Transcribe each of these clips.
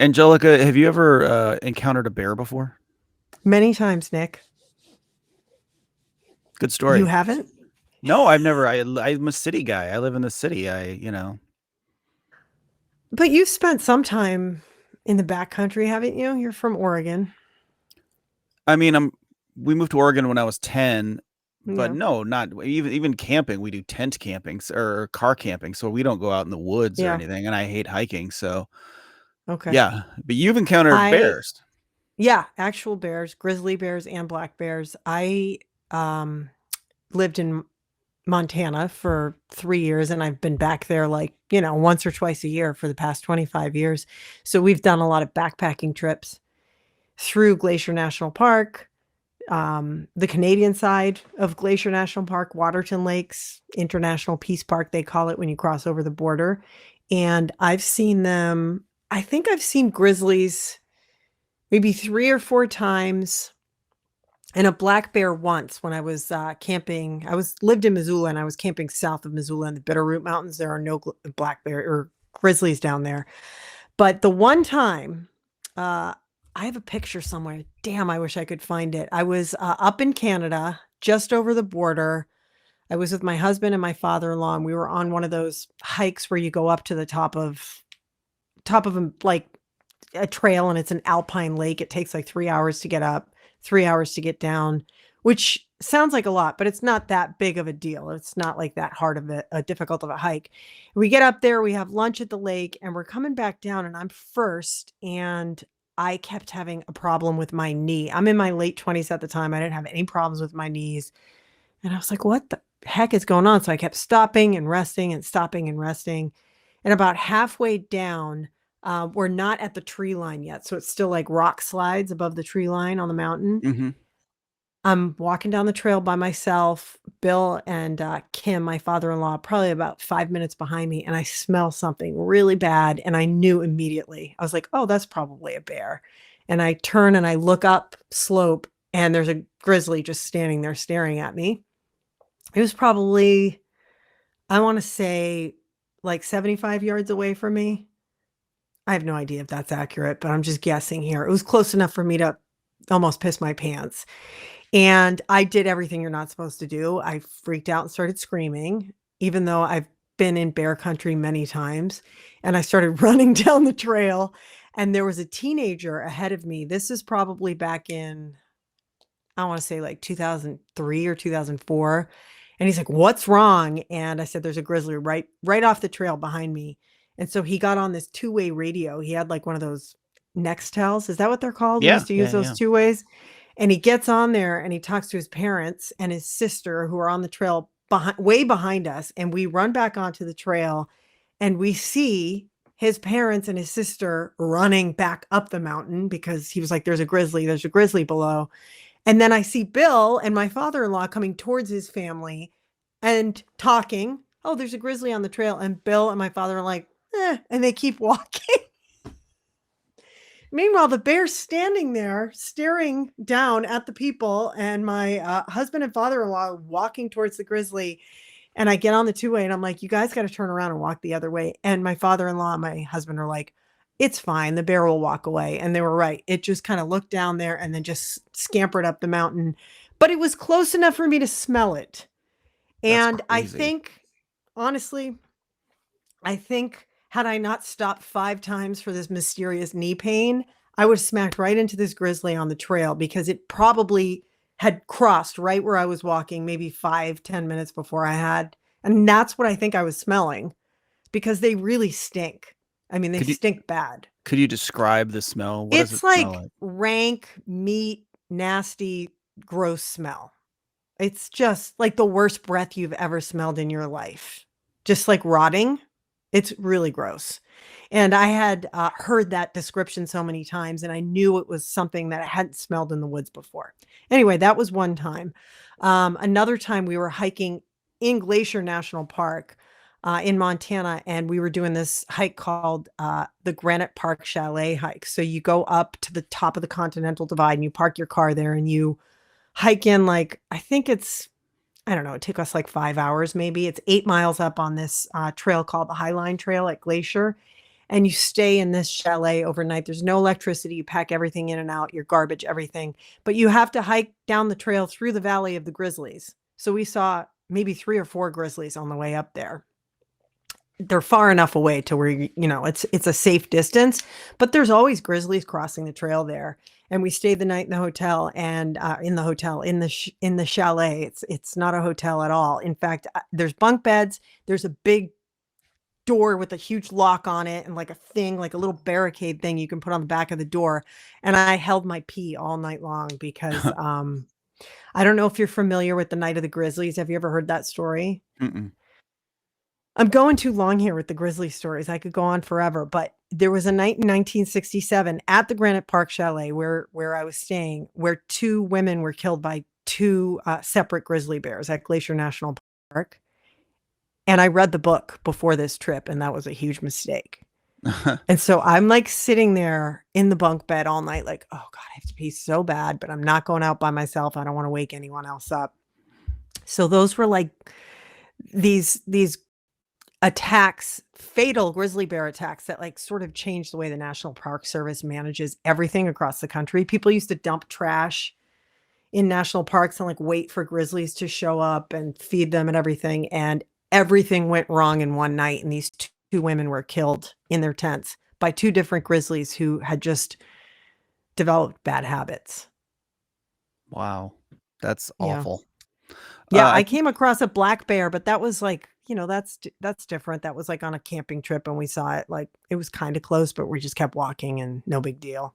Angelica, have you ever encountered a bear before? Many times, Nick. Good You story. haven't? No, I've never. I'm a city guy. I live in the city. But you've spent some time in the backcountry, haven't you? You're from Oregon. I mean, I'm. We moved to Oregon when I was 10, but Yeah. no, not even camping. We do tent camping or car camping, so we don't go out in the woods or Yeah. anything. And I hate hiking, so Okay. yeah. But you've encountered I bears. yeah, actual bears, grizzly bears and black bears. I um lived in Montana for 3 years and I've been back there like, once or twice a year for the past 25 years. So we've done a lot of backpacking trips through Glacier National Park, the Canadian side of Glacier National Park, Waterton Lakes International Peace Park, they call it when you cross over the border. And I've seen them, I think I've seen grizzlies maybe 3 or 4 times and a black bear once when I was camping. I was lived in Missoula and I was camping south of Missoula in the Bitterroot Mountains. There are no black bear or grizzlies down there. But the one time, uh, I have a picture somewhere. Damn, I wish I could find it. I was up in Canada, just over the border. I was with my husband and my father-in-law, and we were on one of those hikes where you go up to the top of like a trail, and it's an alpine lake. It takes like 3 hours to get up, 3 hours to get down, which sounds like a lot, but it's not that big of a deal. It's not like that hard of a difficult of a hike. We get up there, we have lunch at the lake, and we're coming back down, and I'm first, and I kept having a problem with my knee. I'm in my late 20s at the time. I didn't have any problems with my knees. And I was like, what the heck is going on? So I kept stopping and resting and stopping and resting. And about halfway down, we're not at the tree line yet. So it's still like rock slides above the tree line on the mountain. Hmm. I'm walking down the trail by myself. Bill and Kim, my father-in-law, probably about 5 minutes behind me, and I smell something really bad. And I knew immediately. I was like, "Oh, that's probably a bear." And I turn and I look up slope, and there's a grizzly just standing there staring at me. It was probably, I want to say, like 75 yards away from me. I have no idea if that's accurate, but I'm just guessing here. It was close enough for me to almost piss my pants. And I did everything you're not supposed to do. I freaked out and started screaming, even though I've been in bear country many times. And I started running down the trail. And there was a teenager ahead of me. This is probably back in, I want to say like 2003 or 2004. And he's like, "What's wrong?" And I said, "There's a grizzly right off the trail behind me." And so he got on this two-way radio. He had like one of those Nextels. Is that what they're called? We Yeah, used to use yeah, those yeah. two ways. And he gets on there and he talks to his parents and his sister who are on the trail way behind us. And we run back onto the trail and we see his parents and his sister running back up the mountain because he was like, there's a grizzly below. And then I see Bill and my father-in-law coming towards his family and talking. "Oh, there's a grizzly on the trail." And Bill and my father are like, and they keep walking. Meanwhile, the bear's standing there staring down at the people, and my husband and father-in-law are walking towards the grizzly. And I get on the two-way and I'm like, "You guys got to turn around and walk the other way." And my father-in-law and my husband are like, "It's fine. The bear will walk away." And they were right. It just kind of looked down there and then just scampered up the mountain. But it was close enough for me to smell it. That's And I crazy. think, honestly, I think had I not stopped 5 times for this mysterious knee pain, I would have smacked right into this grizzly on the trail because it probably had crossed right where I was walking, maybe 5, 10 minutes before I had. And that's what I think I was smelling because they really stink. I mean, they Could you stink bad. could you describe the smell? What does it It's smell like like? rank meat, nasty, gross smell. It's just like the worst breath you've ever smelled in your life. Just like rotting. It's really gross. And I had heard that description so many times, and I knew it was something that I hadn't smelled in the woods before. Anyway, that was one time. Another time we were hiking in Glacier National Park in Montana, and we were doing this hike called the Granite Park Chalet hike. So you go up to the top of the Continental Divide and you park your car there and you hike in like, I think it's, I don't know, it took us like 5 hours maybe. It's 8 miles up on this trail called the Highline Trail at Glacier. and you stay in this chalet overnight. There's no electricity. You pack everything in and out, your garbage, everything. But you have to hike down the trail through the Valley of the Grizzlies. So we saw maybe 3 or 4 grizzlies on the way up there. They're far enough away to where, it's a safe distance, but there's always grizzlies crossing the trail there. And we stayed the night in the hotel, and in the chalet. It's not a hotel at all. In fact, there's bunk beds. There's a big door with a huge lock on it, and like a little barricade thing you can put on the back of the door. And I held my pee all night long because I don't know if you're familiar with the Night of the Grizzlies. Have you ever heard that story? Mm-mm. I'm going too long here with the grizzly stories. I could go on forever, but there was a night in 1967 at the Granite Park Chalet where I was staying, where 2 women were killed by 2 separate grizzly bears at Glacier National Park. And I read the book before this trip, and that was a huge mistake. And so I'm like sitting there in the bunk bed all night, like, oh God, I have to pee so bad, but I'm not going out by myself. I don't want to wake anyone else up. So those were like these attacks, fatal grizzly bear attacks that like sort of changed the way the National Park Service manages everything across the country. People used to dump trash in national parks and like wait for grizzlies to show up and feed them and everything. And everything went wrong in one night. And these 2 women were killed in their tents by 2 different grizzlies who had just developed bad habits. Wow. That's Yeah. awful. Yeah, I I came across a black bear, but that was like, that's different. That was like on a camping trip, and we saw it, like it was kind of close, but we just kept walking and no big deal.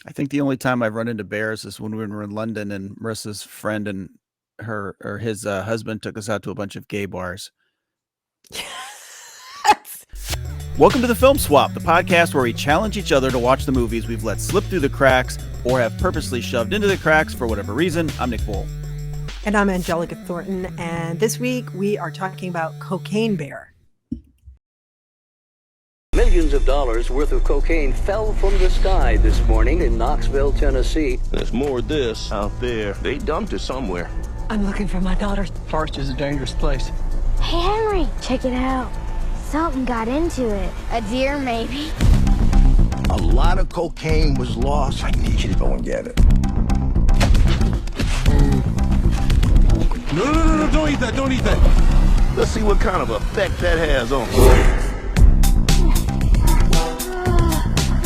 I think the only time I've run into bears is when we were in London and Marissa's friend and his husband took us out to a bunch of gay bars. Yes. Welcome to the Film Swap, the podcast where we challenge each other to watch the movies we've let slip through the cracks or have purposely shoved into the cracks for whatever reason. I'm Nick Voll. And I'm Angelica Thornton, and this week we are talking about Cocaine Bear. Millions of dollars worth of cocaine fell from the sky this morning in Knoxville, Tennessee. There's more of this out there. They dumped it somewhere. I'm looking for my daughter. Forest is a dangerous place. Hey, Henry, check it out. Something got into it. A deer, maybe. A lot of cocaine was lost. I need you to go and get it. No, don't eat that, don't eat that. Let's see what kind of effect that has on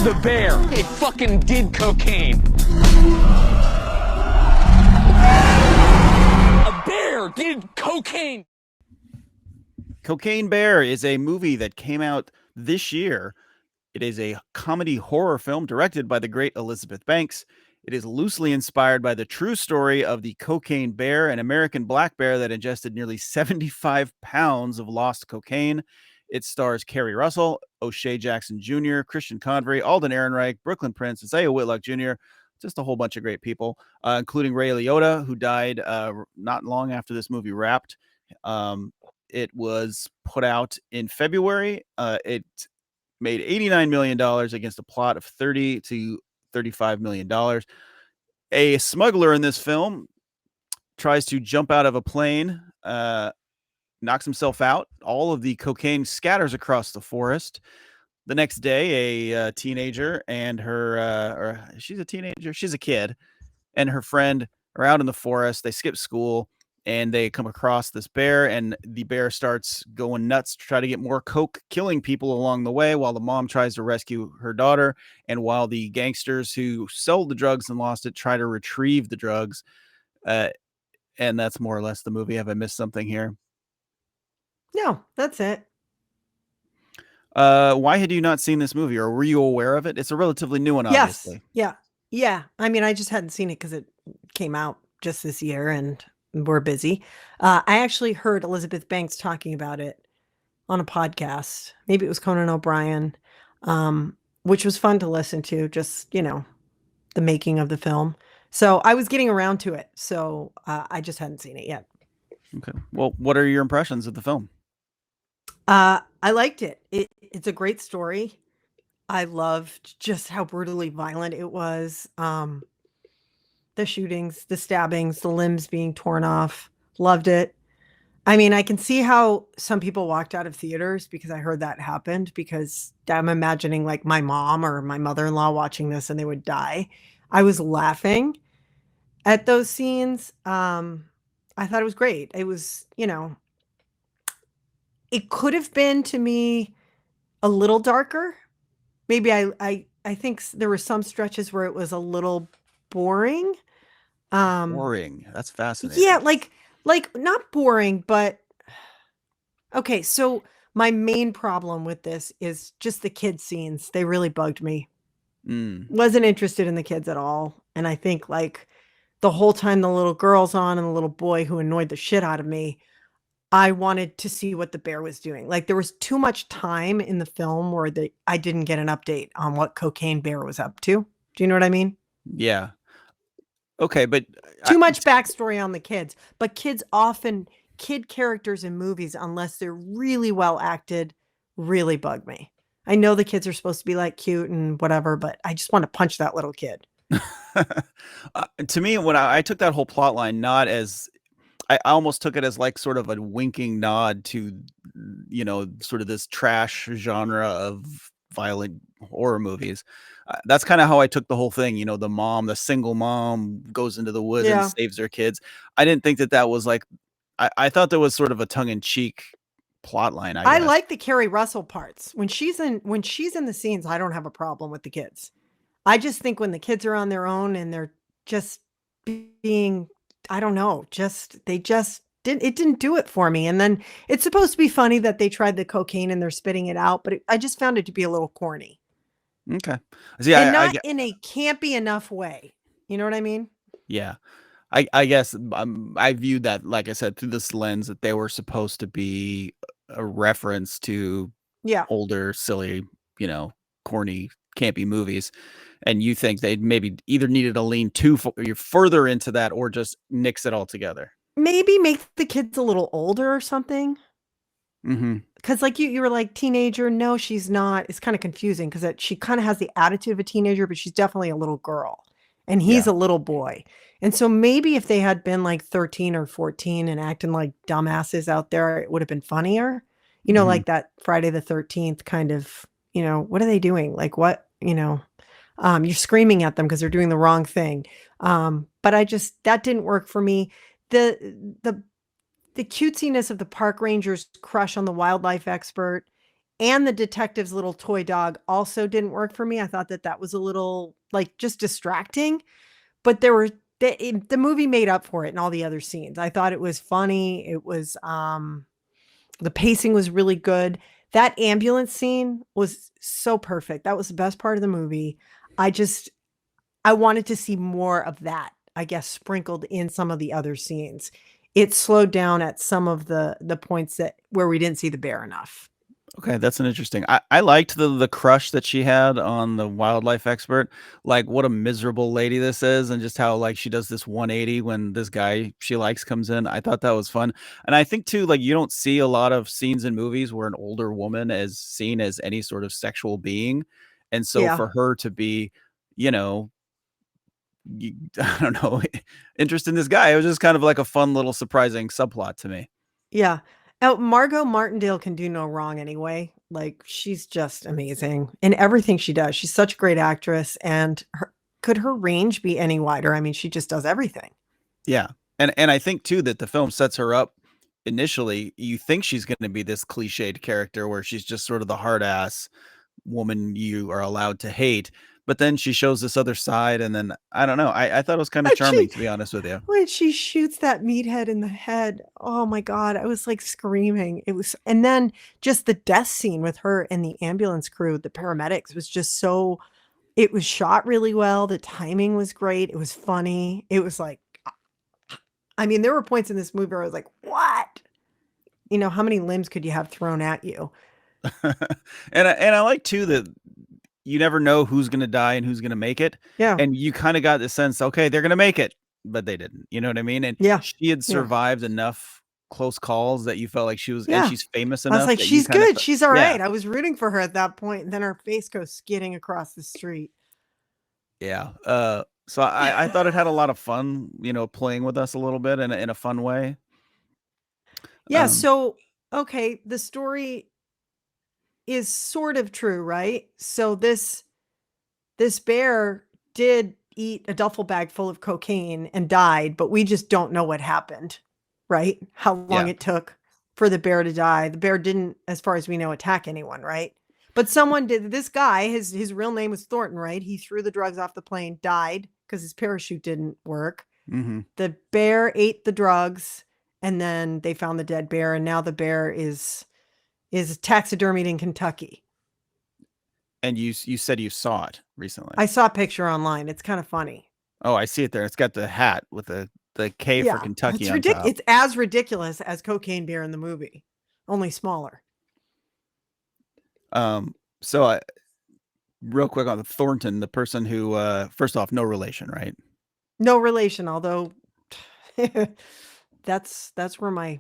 The bear. It fucking did cocaine. A bear did cocaine. Cocaine Bear is a movie that came out this year. It is a comedy horror film directed by the great Elizabeth Banks. It is loosely inspired by the true story of the cocaine bear, an American black bear that ingested nearly 75 pounds of lost cocaine. It stars Kerry Russell, O'Shea Jackson Jr., Christian Convery, Alden Ehrenreich, Brooklyn Prince, Isaiah Whitlock Jr., just a whole bunch of great people, including Ray Liotta, who died not long after this movie wrapped. It was put out in February. It made $89 million against a plot of $30 to $35 million. A smuggler in this film tries to jump out of a plane, knocks himself out. All of the cocaine scatters across the forest. The next day, a teenager and or she's a teenager, she's a kid, and her friend are out in the forest. They skip school and they come across this bear, and the bear starts going nuts to try to get more coke, killing people along the way while the mom tries to rescue her daughter, and while the gangsters who sold the drugs and lost it try to retrieve the drugs. And that's more or less the movie. Have I missed something here? No, that's it. Why had you not seen this movie, or were you aware of it? It's a relatively new one, obviously. Yes. Yeah. I mean, I just hadn't seen it because it came out just this year and we're busy. I actually heard Elizabeth Banks talking about it on a podcast. Maybe it was Conan O'Brien, which was fun to listen to, just, the making of the film. So I was getting around to it. So I just hadn't seen it yet. Okay. Well, what are your impressions of the film? I liked it. It's a great story. I loved just how brutally violent it was. The shootings, the stabbings, the limbs being torn off. Loved it. I mean, I can see how some people walked out of theaters because I heard that happened because I'm imagining like my mom or my mother-in-law watching this and they would die. I was laughing at those scenes. I thought it was great. It was, it could have been to me a little darker. Maybe I think there were some stretches where it was a little boring. Boring. That's Yeah, fascinating. like not boring, but okay, so my main problem with this is just the kid scenes. They really bugged me. Mm. Wasn't interested in the kids at all. And I think like the whole time the little girl's on and the little boy who annoyed the shit out of me, I wanted to see what the bear was doing. Like there was too much time in the film where I didn't get an update on what Cocaine Bear was up to. Do you know what I mean? Yeah. Okay, but Too much backstory on the kids. But kid characters in movies, unless they're really well acted, really bug me. I know the kids are supposed to be like cute and whatever, but I just want to punch that little kid. To me, when I took that whole plot line not as I almost took it as like sort of a winking nod to, sort of this trash genre of violent horror movies. That's kind of how I took the whole thing. The single mom goes into the woods and Yeah. saves her kids. I didn't think that that was like, I thought there was sort of a tongue in cheek plot line, I I guess. like the Carrie Russell parts. When she's in the scenes, I don't have a problem with the kids. I just think when the kids are on their own and they're just being, I don't know, they just didn't do it for me. And then it's supposed to be funny that they tried the cocaine and they're spitting it out, but I just found it to be a little corny Okay. See, and I not get, in a campy enough way. You know what I mean? yeah. I guess I viewed that, like I said, through this lens that they were supposed to be a reference to Yeah. older, silly, you know, corny, campy movies, and you think they maybe either needed to lean further into that or just nix it all together. Maybe make the kids a little older or something. Mhm. Because like you were like teenager. No, she's not. It's kind of confusing because she kind of has the attitude of a teenager, but she's definitely a little girl and he's Yeah. a little boy. And so maybe if they had been like 13 or 14 and acting like dumbasses out there, it would have been funnier. Mhm. Like that Friday the 13th kind of, what are they doing? Like what, you're screaming at them because they're doing the wrong thing. But that didn't work for me. The the cutesiness of the park ranger's crush on the wildlife expert and the detective's little toy dog also didn't work for me. I thought that was a little like just distracting, but the movie made up for it in all the other scenes. I thought it was funny. It was the pacing was really good. That ambulance scene was so perfect. That was the best part of the movie. I wanted to see more of that, I guess, sprinkled in some of the other scenes. It slowed down at some of the points where we didn't see the bear enough. Okay, that's an interesting. I liked the crush that she had on the wildlife expert. Like, what a miserable lady this is, and just how like she does this 180 when this guy she likes comes in. I thought that was fun, and I think too, like you don't see a lot of scenes in movies where an older woman is seen as any sort of sexual being, and so Yeah. for her to be, you know, I don't know, interested in this guy, it was just kind of like a fun little surprising subplot to me. Yeah. Oh, Margot Martindale can do no wrong anyway. Like she's just amazing in everything she does. She's such a great actress and could her range be any wider? I mean, she just does everything. Yeah. And I think too that the film sets her up initially. You think she's going to be this cliched character where she's just sort of the hard ass woman you are allowed to hate, but then she shows this other side, and then I don't know. I thought it was kind of When charming, to be honest with you. when she shoots that meathead in the head, oh my God, I was like screaming. And then just the death scene with her and the ambulance crew, the paramedics was just it was shot really well. The timing was great. It was funny. It was like, I mean, there were points in this movie where I was like, what? How many limbs could you have thrown at you? And I like too that you never know who's going to die and who's going to make it, Yeah. and you kind of got the sense, okay, they're going to make it, but they didn't. You know what I mean? And Yeah. she had Yeah. survived enough close calls that you felt like she was, and Yeah. she's famous I was enough like, that you she's kind of, good. She's all yeah, right. I was rooting for her at that point, and then her face goes skidding across the street. yeah. So I thought it had a lot of fun, playing with us a little bit in a fun way. Yeah, so okay, the story is sort of true, right? So this bear did eat a duffel bag full of cocaine and died, but we just don't know what happened, right? How long Yeah. it took for the bear to die. The bear didn't, as far as we know, attack anyone, right? But someone did. This guy, his real name was Thornton, right? He threw the drugs off the plane, died because his parachute didn't work. Mm-hmm. The bear ate the drugs, and then they found the dead bear, and now the bear is taxidermied in Kentucky. And you said you saw it recently. I saw a picture online. It's kind of funny. Oh, I see it there. It's got the hat with the K for Kentucky it's on top. It's as ridiculous as Cocaine Bear in the movie, only smaller. So real quick on the Thornton, the person who, first off, no relation, right? No relation, although that's where my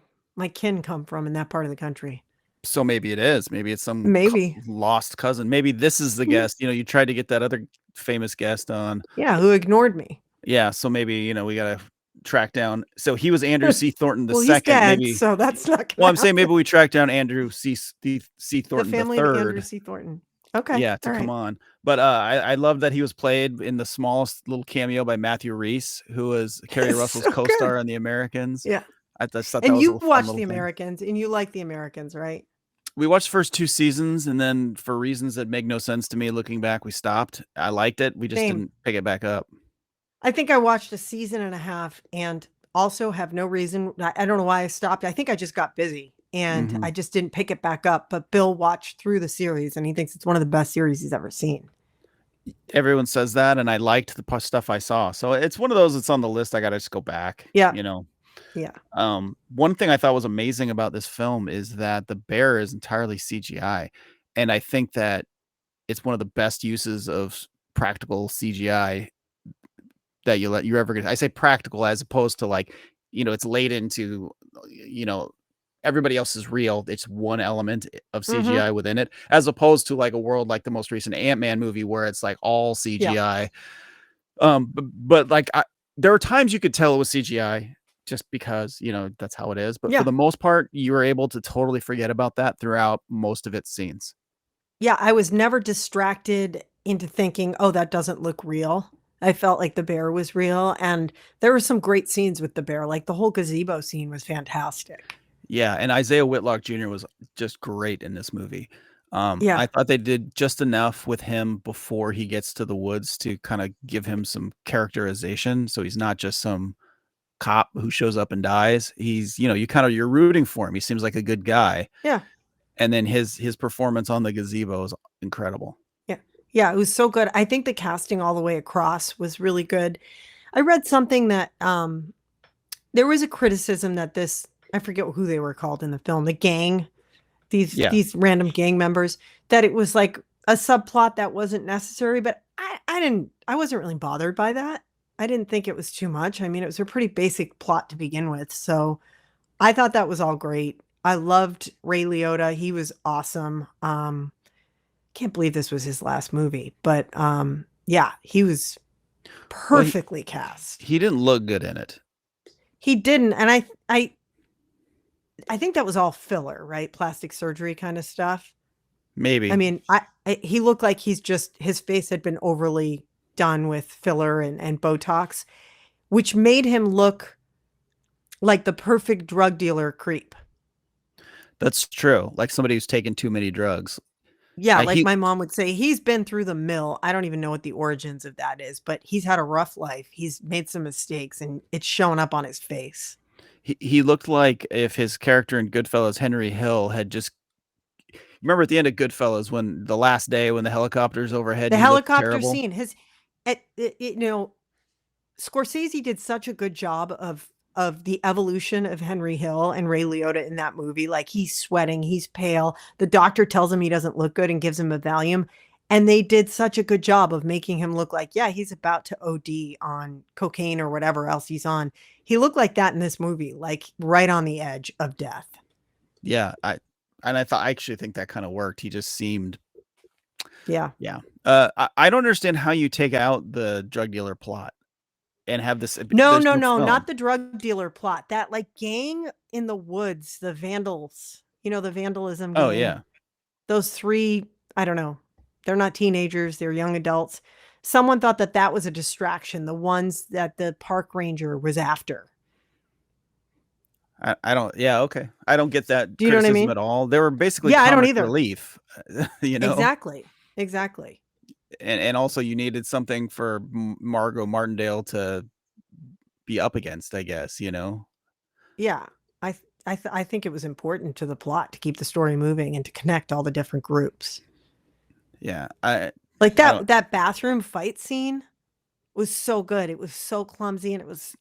kin come from in that part of the country. So maybe it is. Maybe it's some Maybe. lost cousin. Maybe this is the guest. You tried to get that other famous guest on. Yeah, who ignored me. Yeah, so maybe, we got to track down. So he was Andrew C. Thornton the Well, second. he's dead, Maybe. so that's not Well, I'm saying maybe we track down Andrew C. Thornton the family the of third. Andrew C. Thornton. Okay. Yeah, to come on. But I love that he was played in the smallest little cameo by Matthew Rhys, who was Kerry Russell's co-star on The Americans. Yeah. I just thought And that was you a little fun watched little The thing. Americans, and you like The Americans, right? We watched the first 2 seasons, and then for reasons that make no sense to me looking back, we stopped. I liked it. We just Same. didn't pick it back up. I think I watched a season and a half and also have no reason. I don't know why I stopped. I think I just got busy and I just didn't pick it back up. But Bill watched through the series and he thinks it's one of the best series he's ever seen. Everyone says that, and I liked the stuff I saw. So it's one of those that's on the list. I got to just go back. Yeah. Yeah. One thing I thought was amazing about this film is that the bear is entirely CGI. And I think that it's one of the best uses of practical CGI that you're ever gonna. I say practical as opposed to it's laid into, everybody else is real. It's one element of CGI within it, as opposed to like a world like the most recent Ant-Man movie where it's like all CGI. But there are times you could tell it was CGI just because, that's how it is. But for the most part, you were able to totally forget about that throughout most of its scenes. Yeah, I was never distracted into thinking, oh, that doesn't look real. I felt like the bear was real. And there were some great scenes with the bear. Like the whole gazebo scene was fantastic. Yeah, and Isaiah Whitlock Jr. was just great in this movie. Yeah. I thought they did just enough with him before he gets to the woods to kind of give him some characterization. So he's not just some cop who shows up and dies. He's, you're rooting for him. He seems like a good guy. Yeah. And then his performance on the gazebo is incredible. Yeah. Yeah, it was so good. I think the casting all the way across was really good. I read something that there was a criticism that I forget who they were called in the film, the gang, these random gang members, that it was like a subplot that wasn't necessary, but I wasn't really bothered by that. I didn't think it was too much. I mean, it was a pretty basic plot to begin with. So I thought that was all great. I loved Ray Liotta. He was awesome. Can't believe this was his last movie, but yeah, he was perfectly cast. He didn't look good in it. He didn't, and I think that was all filler, right? Plastic surgery kind of stuff. Maybe. I mean, he looked like his face had been overly done with filler and Botox, which made him look like the perfect drug dealer creep. That's true. Like somebody who's taken too many drugs. Yeah, my mom would say, he's been through the mill. I don't even know what the origins of that is, but he's had a rough life. He's made some mistakes and it's shown up on his face. He looked like if his character in Goodfellas, Henry Hill, had just... Remember at the end of Goodfellas, when the last day when the helicopter's overhead, the helicopter scene, Scorsese did such a good job of the evolution of Henry Hill and Ray Liotta in that movie. Like, he's sweating, he's pale. The doctor tells him he doesn't look good and gives him a Valium. And they did such a good job of making him look like, yeah, he's about to OD on cocaine or whatever else he's on. He looked like that in this movie, like right on the edge of death. Yeah, I actually think that kind of worked. He just seemed... Yeah. Yeah. I don't understand how you take out the drug dealer plot. and have this. No, There's no, no no, film. not the drug dealer plot. That like gang in the woods, the vandals, the vandalism gang. Oh yeah. Those three, I don't know. They're not teenagers, they're young adults. Someone thought that that was a distraction, the ones that the park ranger was after. I don't. Yeah. Okay. I don't get that Do you know what I criticism mean? at all. They were basically Yeah, I don't comic either. relief, you know. Exactly. Exactly. And also you needed something for Margot Martindale to be up against, I guess, you know. Yeah. I think it was important to the plot to keep the story moving and to connect all the different groups. Yeah. Like I don't. that bathroom fight scene was so good. It was so clumsy and it was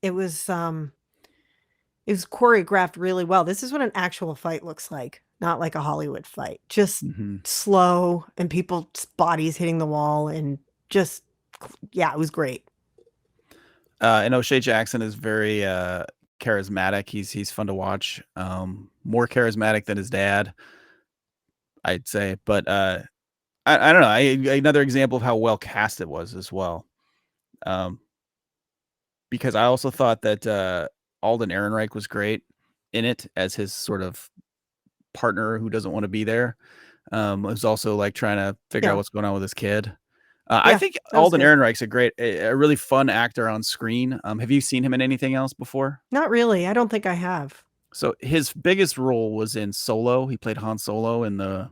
choreographed really well. This is what an actual fight looks like, not like a Hollywood fight. Just Mhm. slow and people's bodies hitting the wall and just yeah, it was great. And O'Shea Jackson is very charismatic. He's fun to watch. More charismatic than his dad, I'd say. But I don't know. Another example of how well cast it was as well. Because I also thought that Alden Ehrenreich was great in it as his sort of partner who doesn't want to be there. Was also like trying to figure out Yeah. what's going on with his kid. I Yeah, think that was Alden good. Ehrenreich's a really fun actor on screen. Have you seen him in anything else before? Not really. I don't think I have. So his biggest role was in Solo. He played Han Solo in the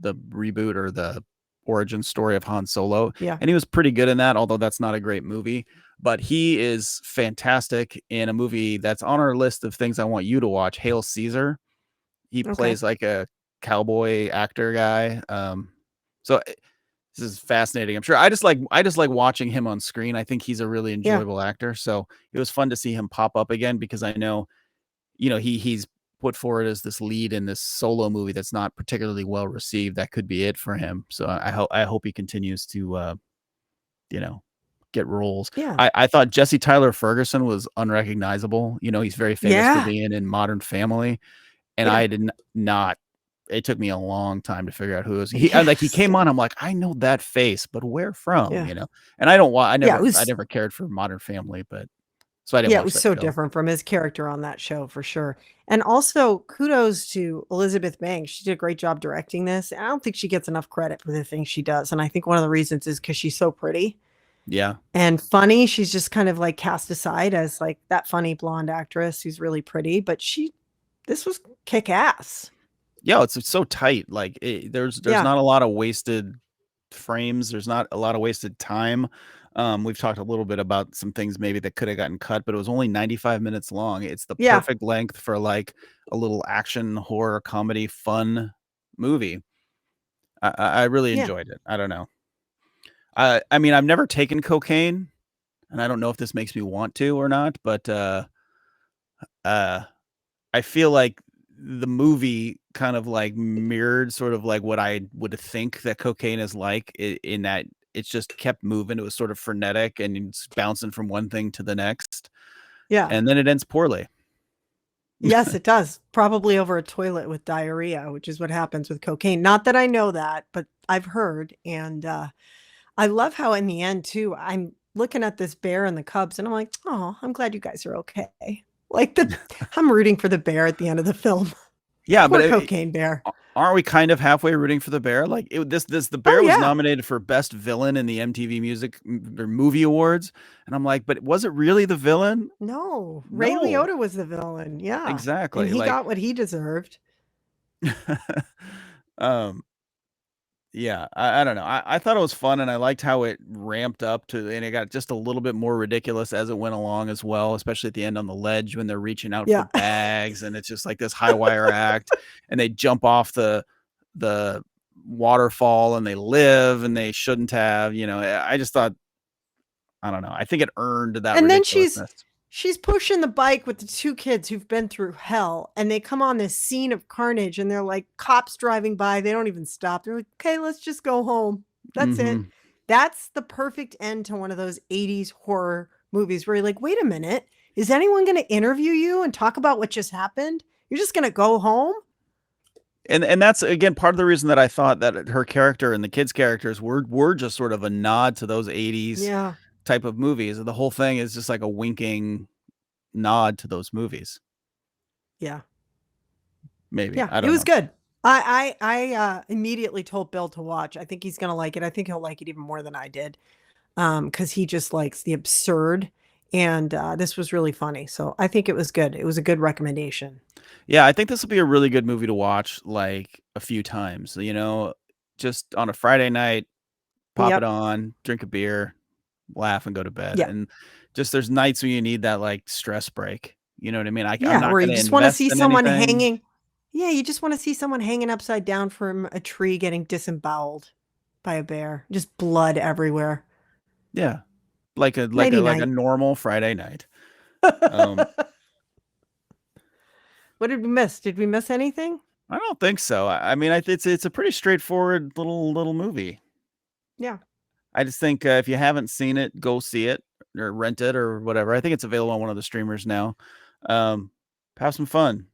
reboot or the origin story of Han Solo. Yeah. And he was pretty good in that, although that's not a great movie. But he is fantastic in a movie that's on our list of things I want you to watch, Hail Caesar. He Okay. plays like a cowboy actor guy. So this is fascinating. I'm sure I just like watching him on screen. I think he's a really enjoyable actor. So it was fun to see him pop up again because I know, he's put forward as this lead in this Solo movie that's not particularly well received. That could be it for him. So I hope he continues to get roles. Yeah. I thought Jesse Tyler Ferguson was unrecognizable. He's very famous for Yeah. being in Modern Family. And Yeah. I did not. It took me a long time to figure out who it was. He came on. I'm like, I know that face, but where from? Yeah. And I don't want. Yeah, it was- I never cared for Modern Family, but so I didn't Yeah, watch it was that so show. different from his character on that show for sure. And also kudos to Elizabeth Banks. She did a great job directing this. I don't think she gets enough credit for the things she does. And I think one of the reasons is because she's so pretty Yeah, and funny. She's just kind of like cast aside as like that funny blonde actress who's really pretty, but this was kick ass. yeah. It's so tight. Like there's Yeah. not a lot of wasted frames. There's not a lot of wasted time. We've talked a little bit about some things maybe that could have gotten cut, but it was only 95 minutes long. It's the Yeah. perfect length for like a little action horror comedy fun movie. I really Yeah. enjoyed it. I don't know. I mean, I've never taken cocaine, and I don't know if this makes me want to or not, but I feel like the movie kind of like mirrored sort of like what I would think that cocaine is like in that it's just kept moving. It was sort of frenetic and it's bouncing from one thing to the next. Yeah. And then it ends poorly. Yes, it does. Probably over a toilet with diarrhea, which is what happens with cocaine. Not that I know that, but I've heard. And I love how in the end, too, I'm looking at this bear and the cubs, and I'm like, oh, I'm glad you guys are okay. Like I'm rooting for the bear at the end of the film. Yeah, Poor but cocaine bear. aren't we kind of halfway rooting for the bear? Like the bear was yeah. nominated for best villain in the MTV Music or Movie Awards, and I'm like, but was it really the villain? No, Ray No. Liotta was the villain. Yeah, Exactly. And he like, got what he deserved. Yeah, I don't know. I thought it was fun, and I liked how it ramped up and it got just a little bit more ridiculous as it went along as well, especially at the end on the ledge when they're reaching out Yeah. for bags, and it's just like this high wire act, and they jump off the waterfall and they live, and they shouldn't have. I just thought, I don't know. I think it earned that. And then ridiculousness. she's pushing the bike with the two kids who've been through hell, and they come on this scene of carnage, and they're like cops driving by. They don't even stop. They're like, okay, let's just go home. That's it. Mhm. That's the perfect end to one of those 80s horror movies where you're like, wait a minute. Is anyone going to interview you and talk about what just happened? You're just going to go home? And that's again part of the reason that I thought that her character and the kids' characters were just sort of a nod to those 80s Yeah. type of movies. The whole thing is just like a winking nod to those movies. Yeah. Maybe. Yeah. I It don't was know. good. I immediately told Bill to watch. I think he's gonna like it. I think he'll like it even more than I did. Because he just likes the absurd. And this was really funny. So I think it was good. It was a good recommendation. Yeah, I think this will be a really good movie to watch like a few times, just on a Friday night, pop it Yep. on, drink a beer, laugh and go to bed. Yep. And just there's nights when you need that like stress break. You know what I mean? I'm Yeah. not Or you going to just want to invest see in someone anything. hanging. Yeah, you just want to see someone hanging upside down from a tree getting disemboweled by a bear. Just blood everywhere. Yeah. Like a Nighty night. normal Friday night. Um What did we miss? Did we miss anything? I don't think so. I mean, it's a pretty straightforward little movie. Yeah. I just think if you haven't seen it, go see it or rent it or whatever. I think it's available on one of the streamers now. Um, have some fun.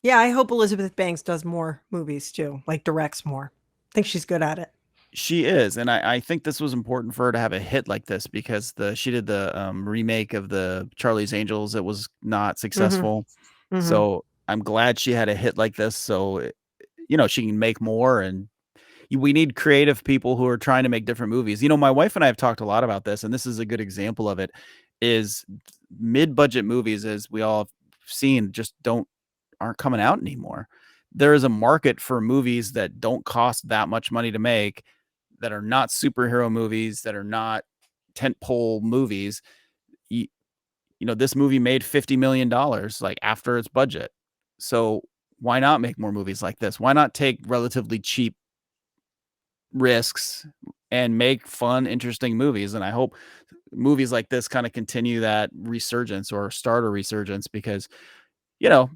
Yeah, I hope Elizabeth Banks does more movies too, like directs more. I think she's good at it. She is, and I think this was important for her to have a hit like this because she did the remake of the Charlie's Angels. It was not Mhm. successful, Mhm. so I'm glad she had a hit like this. So she can make more, and we need creative people who are trying to make different movies. My wife and I have talked a lot about this, and this is a good example of it. Is mid-budget movies, as we all have seen, just aren't coming out anymore. There is a market for movies that don't cost that much money to make, that are not superhero movies, that are not tentpole movies. This movie made $50 million like after its budget. So why not make more movies like this? Why not take relatively cheap risks and make fun, interesting movies? And I hope movies like this kind of continue that resurgence or start a resurgence because, you know,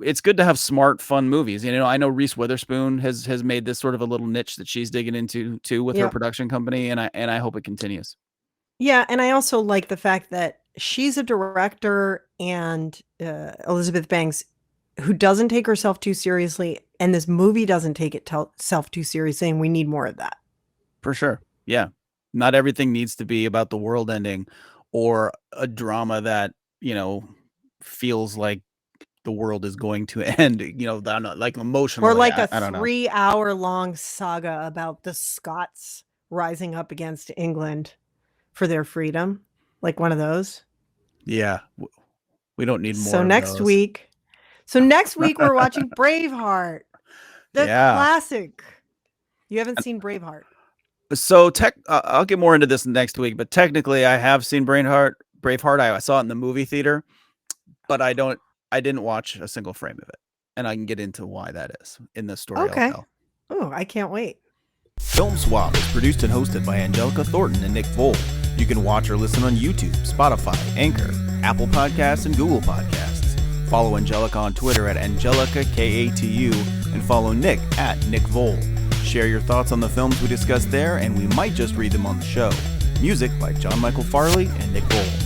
it's good to have smart, fun movies. I know Reese Witherspoon has made this sort of a little niche that she's digging into too with her Yep. production company, and I hope it continues. Yeah, and I also like the fact that she's a director and Elizabeth Banks who doesn't take herself too seriously, and this movie doesn't take itself too seriously, and we need more of that. For sure. Yeah. Not everything needs to be about the world ending or a drama that, feels like the world is going to end, like Or emotionally. like a I don't know. 3-hour-long saga about the Scots rising up against England for their freedom, like one of those. Yeah. We don't need more So of next those. week, we're watching Braveheart, the Yeah. classic. You haven't seen Braveheart. So I'll get more into this next week, but technically I have seen Braveheart. I saw it in the movie theater, but I didn't watch a single frame of it. And I can get into why that is in the story Okay. I'll tell. Oh, I can't wait. Film Swap is produced and hosted by Angelica, Thornton, and Nick Voll. You can watch or listen on YouTube, Spotify, Anchor, Apple Podcasts, and Google Podcasts. Follow Angelica on Twitter at Angelica KATU and follow Nick at Nick Voll. Share your thoughts on the films we discussed there, and we might just read them on the show. Music by John Michael Farley and Nick Voll.